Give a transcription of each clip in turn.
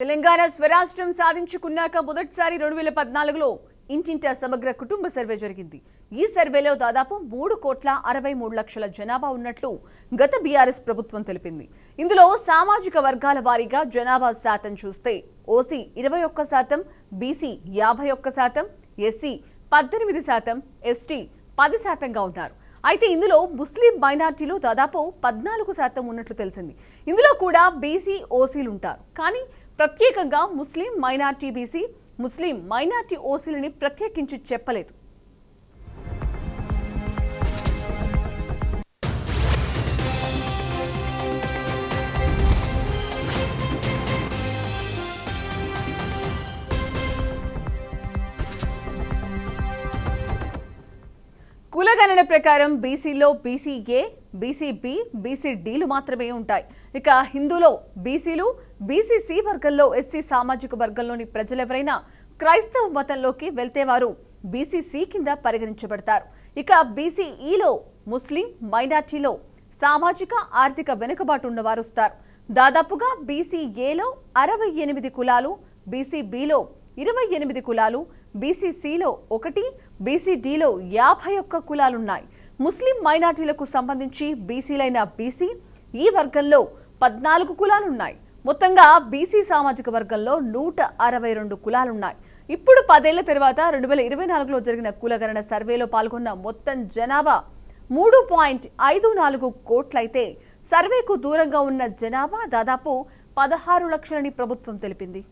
తెలంగాణ స్వరాష్ట్రం సాధించుకున్నాక మొదటిసారి 2014లో ఇంటింటా సమగ్ర కుటుంబ సర్వే జరిగింది. ఈ సర్వేలో దాదాపు 3,63,00,000 జనాభా ఉన్నట్లు గత బీఆర్ఎస్ ప్రభుత్వం తెలిపింది. ఇందులో సామాజిక వర్గాల వారీగా జనాభా శాతం చూస్తే ఓసీ 21%, బీసీ 51%, ఎస్సీ 18%, ఎస్టీ 10%గా ఉన్నారు. అయితే ఇందులో ముస్లిం మైనార్టీలు దాదాపు 14% ఉన్నట్లు తెలిసింది. ఇందులో కూడా బీసీ ఓసీలు ఉంటారు. కానీ ప్రత్యేకంగా ముస్లిం మైనార్టీ బీసీ, ముస్లిం మైనార్టీ ఓసీలని ప్రత్యేకించి చెప్పలేదు. కులగణన ప్రకారం బీసీలో బీసీఏ, బీసీబీ, బీసీడీలు మాత్రమే ఉంటాయి. ఇక హిందూలో బీసీలు, బీసీసీ వర్గంలో ఎస్సీ సామాజిక వర్గంలోని ప్రజలెవరైనా క్రైస్తవ మతంలోకి వెళ్తే వారు బీసీసీ కింద పరిగణించబడతారు. ఇక బీసీఈలో ముస్లిం మైనార్టీలో సామాజిక ఆర్థిక వెనుకబాటు ఉన్నవారు వస్తారు. దాదాపుగా బీసీఏలో 68 కులాలు, బీసీబీలో 28 కులాలు, బీసీసీలో 1, బీసీడీలో 51 కులాలున్నాయి. ముస్లిం మైనార్టీలకు సంబంధించి బీసీలైన బీసీ ఈ వర్గంలో 14 కులాలున్నాయి. మొత్తంగా బీసీ సామాజిక వర్గంలో 162 కులాలున్నాయి. ఇప్పుడు 10 ఏళ్ల తర్వాత 2024లో జరిగిన కులగణన సర్వేలో పాల్గొన్న మొత్తం జనాభా 3.54 కోట్లయితే సర్వేకు దూరంగా ఉన్న జనాభా దాదాపు 16 లక్షలని ప్రభుత్వం తెలిపింది.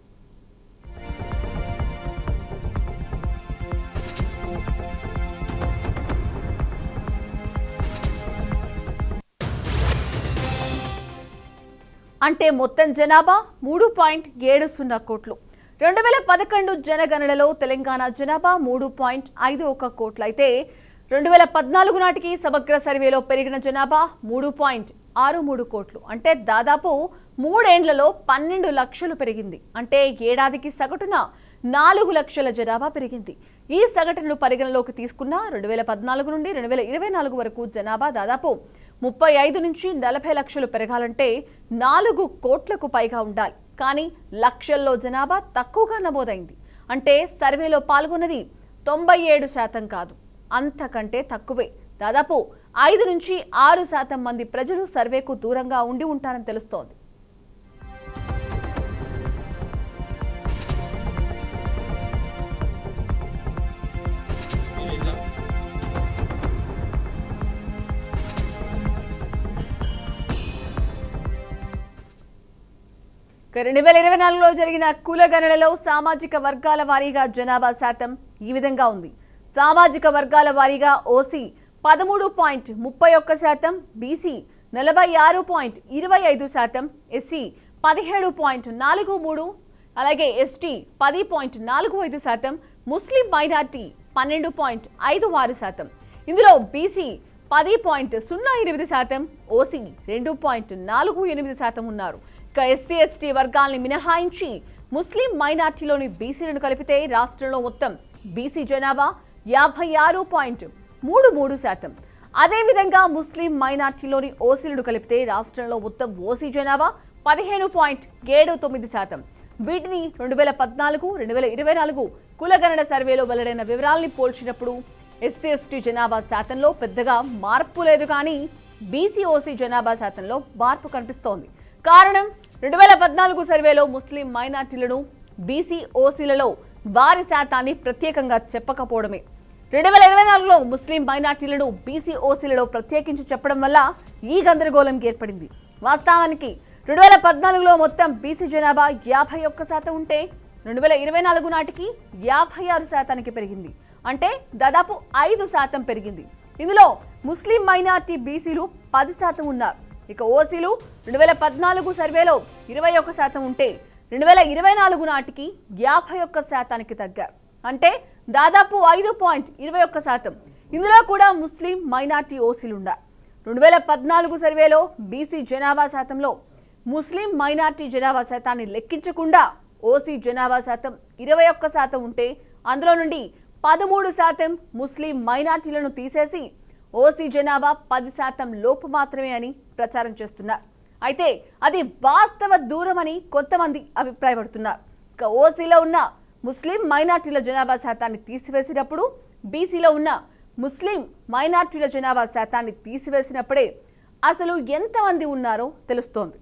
అంటే మొత్తం జనాభా 3.70 కోట్లు. 2011 జనగణనలో తెలంగాణ జనాభా 3.51 కోట్లు అయితే 2014 నాటికి సమగ్ర సర్వేలో పెరిగిన జనాభా 3.63 కోట్లు. అంటే దాదాపు 3 ఏండ్లలో 12 లక్షలు పెరిగింది. అంటే ఏడాదికి సగటున 4 లక్షల జనాభా పెరిగింది. ఈ సగటును పరిగణలోకి తీసుకున్న 2014 నుండి 2024 వరకు జనాభా దాదాపు 35 నుంచి 40 లక్షలు పెరగాలంటే 4 కోట్లకు పైగా ఉండాలి. కానీ లక్షల్లో జనాభా తక్కువగా నమోదైంది. అంటే సర్వేలో పాల్గొన్నది 97% కాదు, అంతకంటే తక్కువే. దాదాపు 5 నుంచి 6% మంది ప్రజలు సర్వేకు దూరంగా ఉండి ఉంటారని తెలుస్తోంది. ఇక 2024లో జరిగిన కులగణనలో సామాజిక వర్గాల వారీగా జనాభా శాతం ఈ విధంగా ఉంది. సామాజిక వర్గాల వారీగా ఓసీ 13.31%, బీసీ 46.25%, ఎస్సీ 17.43%, అలాగే ఎస్టీ 10.45%, ముస్లిం మైనార్టీ 12.56%. ఇందులో బీసీ 10.08%, ఓసీ 2.48% ఉన్నారు. ఇక ఎస్సీ ఎస్టీ వర్గాల్ని మినహాయించి ముస్లిం మైనార్టీలోని బీసీలను కలిపితే రాష్ట్రంలో మొత్తం బీసీ జనాభా 56.33%. అదేవిధంగా ముస్లిం మైనార్టీలోని ఓసీలను కలిపితే రాష్ట్రంలో మొత్తం ఓసీ జనాభా 15.79%. వీటిని 2014, 2024 కులగణన సర్వేలో వెల్లడైన వివరాల్ని పోల్చినప్పుడు ఎస్సీ ఎస్టీ జనాభా శాతంలో పెద్దగా మార్పు లేదు. కానీ బీసీ ఓసీ జనాభా శాతంలో మార్పు కనిపిస్తోంది. కారణం 2014 సర్వేలో ముస్లిం మైనార్టీలను బీసీ ఓసీలలో వారి శాతాన్ని ప్రత్యేకంగా చెప్పకపోవడమే. 2024లో ముస్లిం మైనార్టీలను బీసీ ఓసీలలో ప్రత్యేకించి చెప్పడం వల్ల ఈ గందరగోళం ఏర్పడింది. వాస్తవానికి 2014లో మొత్తం బీసీ జనాభా 51% ఉంటే 2024 నాటికి 56% పెరిగింది. అంటే దాదాపు 5% పెరిగింది. ఇందులో ముస్లిం మైనార్టీ బీసీలు 10% ఉన్నారు. ఇక ఓసీలు 2014 సర్వేలో 21% ఉంటే 2024 నాటికి 51% తగ్గారు. అంటే దాదాపు 5.21%. ఇందులో కూడా ముస్లిం మైనార్టీ ఓసీలు ఉన్నారు. 2014 సర్వేలో బీసీ జనాభా శాతంలో ముస్లిం మైనార్టీ జనాభా శాతాన్ని లెక్కించకుండా ఓసీ జనాభా శాతం 21% ఉంటే అందులో నుండి 13% ముస్లిం మైనార్టీలను తీసేసి ఓసీ జనాభా 10% లోపు మాత్రమే అని ప్రచారం చేస్తున్నారు. అయితే అది వాస్తవ దూరమని కొంతమంది అభిప్రాయపడుతున్నారు. ఇక ఓసీలో ఉన్న ముస్లిం మైనార్టీల జనాభా శాతాన్ని తీసివేసినప్పుడు, బీసీలో ఉన్న ముస్లిం మైనార్టీల జనాభా శాతాన్ని తీసివేసినప్పుడే అసలు ఎంతమంది ఉన్నారో తెలుస్తోంది.